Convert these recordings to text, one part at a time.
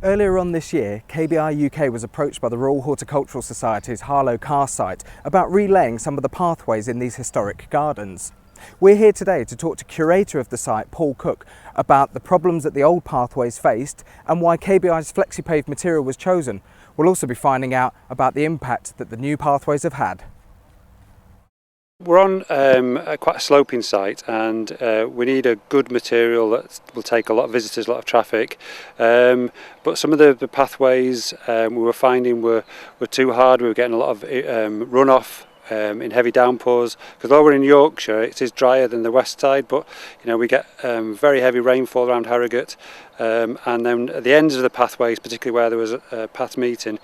Earlier on this year, KBI UK was approached by the Royal Horticultural Society's Harlow Carr site about relaying some of the pathways in these historic gardens. We're here today to talk to curator of the site, Paul Cook, about the problems that the old pathways faced and why KBI's Flexipave material was chosen. We'll also be finding out about the impact that the new pathways have had. We're on quite a sloping site, and we need a good material that will take a lot of visitors, a lot of traffic. But some of the pathways we were finding were too hard. We were getting a lot of runoff in heavy downpours. Because although we're in Yorkshire, it is drier than the west side, but we get very heavy rainfall around Harrogate. And then at the ends of the pathways, particularly where there was a path meeting,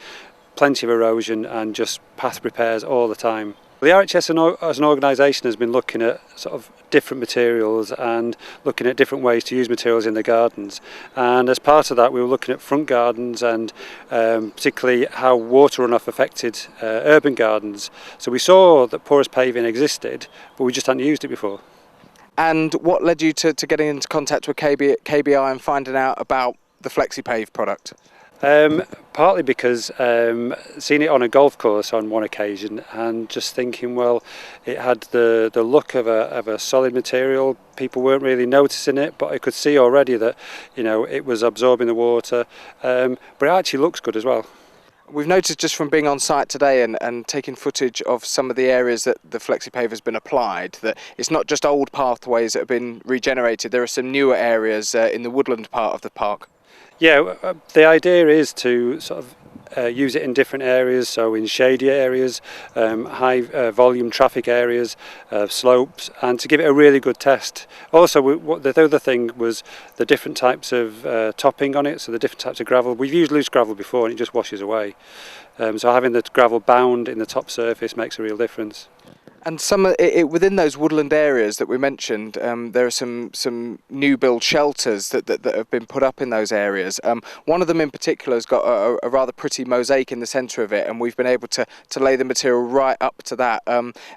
plenty of erosion and just path repairs all the time. The RHS as an organisation has been looking at sort of different materials and looking at different ways to use materials in the gardens, and as part of that we were looking at front gardens and particularly how water runoff affected urban gardens. So we saw that porous paving existed, but we just hadn't used it before. And what led you to getting into contact with KBI and finding out about the Flexipave product? Partly because seen it on a golf course on one occasion and just thinking, well, it had the look of a solid material. People weren't really noticing it, but I could see already that it was absorbing the water, but it actually looks good as well. We've noticed just from being on site today and taking footage of some of the areas that the Flexipave has been applied, that it's not just old pathways that have been regenerated. There are some newer areas in the woodland part of the park. Yeah, the idea is to sort of use it in different areas, so in shady areas, high volume traffic areas, slopes, and to give it a really good test. Also, the other thing was the different types of topping on it, so the different types of gravel. We've used loose gravel before and it just washes away. So having the gravel bound in the top surface makes a real difference. And within those woodland areas that we mentioned, there are some new build shelters that have been put up in those areas. One of them in particular has got a rather pretty mosaic in the centre of it, and we've been able to lay the material right up to that.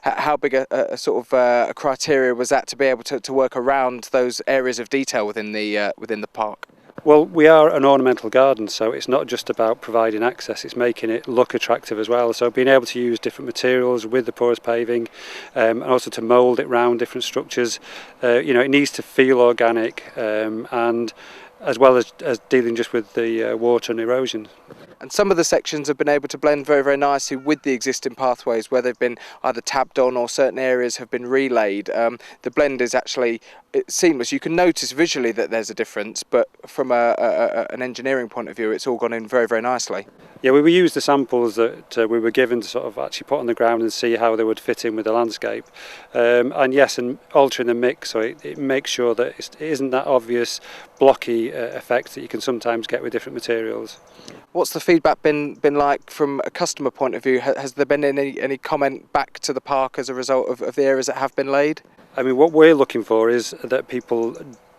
How big a sort of a criteria was that to be able to work around those areas of detail within the park? Well, we are an ornamental garden, so it's not just about providing access, it's making it look attractive as well. So being able to use different materials with the porous paving and also to mould it round different structures, it needs to feel organic and as well as dealing just with the water and erosion. And some of the sections have been able to blend very, very nicely with the existing pathways where they've been either tabbed on or certain areas have been relayed. The blend is actually seamless. You can notice visually that there's a difference, but from an engineering point of view, it's all gone in very, very nicely. Yeah, we used the samples that we were given to sort of actually put on the ground and see how they would fit in with the landscape. And yes, and altering the mix so it makes sure that it isn't that obvious blocky effect that you can sometimes get with different materials. What's the feedback been like from a customer point of view? Has there been any comment back to the park as a result of the areas that have been laid? I mean, what we're looking for is that people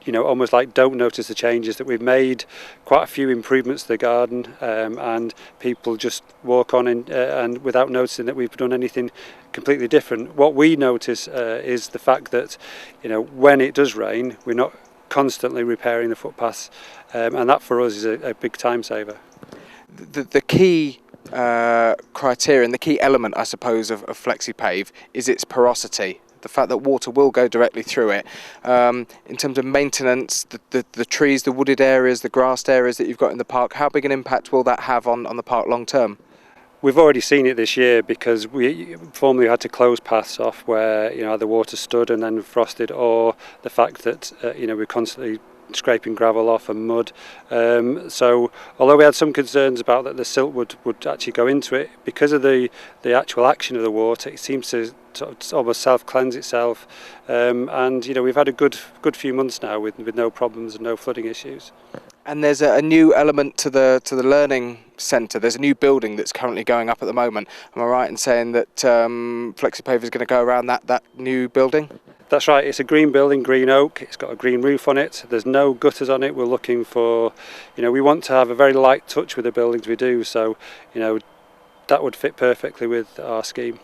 almost like don't notice the changes, that we've made quite a few improvements to the garden and people just walk on and without noticing that we've done anything completely different. What we notice is the fact that when it does rain, we're not constantly repairing the footpaths, and that for us is a big time saver. The key criteria and the key element, I suppose, of Flexipave is its porosity. The fact that water will go directly through it. In terms of maintenance, the trees, the wooded areas, the grassed areas that you've got in the park, how big an impact will that have on the park long term? We've already seen it this year because we formerly had to close paths off where the water stood and then frosted, or the fact that we're constantly scraping gravel off and mud. So although we had some concerns about that the silt would actually go into it, because of the actual action of the water, it seems to sort of almost self-cleanse itself. And we've had a good few months now with no problems and no flooding issues. And there's a new element to the learning centre. There's a new building that's currently going up at the moment. Am I right in saying that Flexipave is going to go around that new building? That's right, it's a green building, green oak, it's got a green roof on it, there's no gutters on it. We're looking for, we want to have a very light touch with the buildings we do, so that would fit perfectly with our scheme.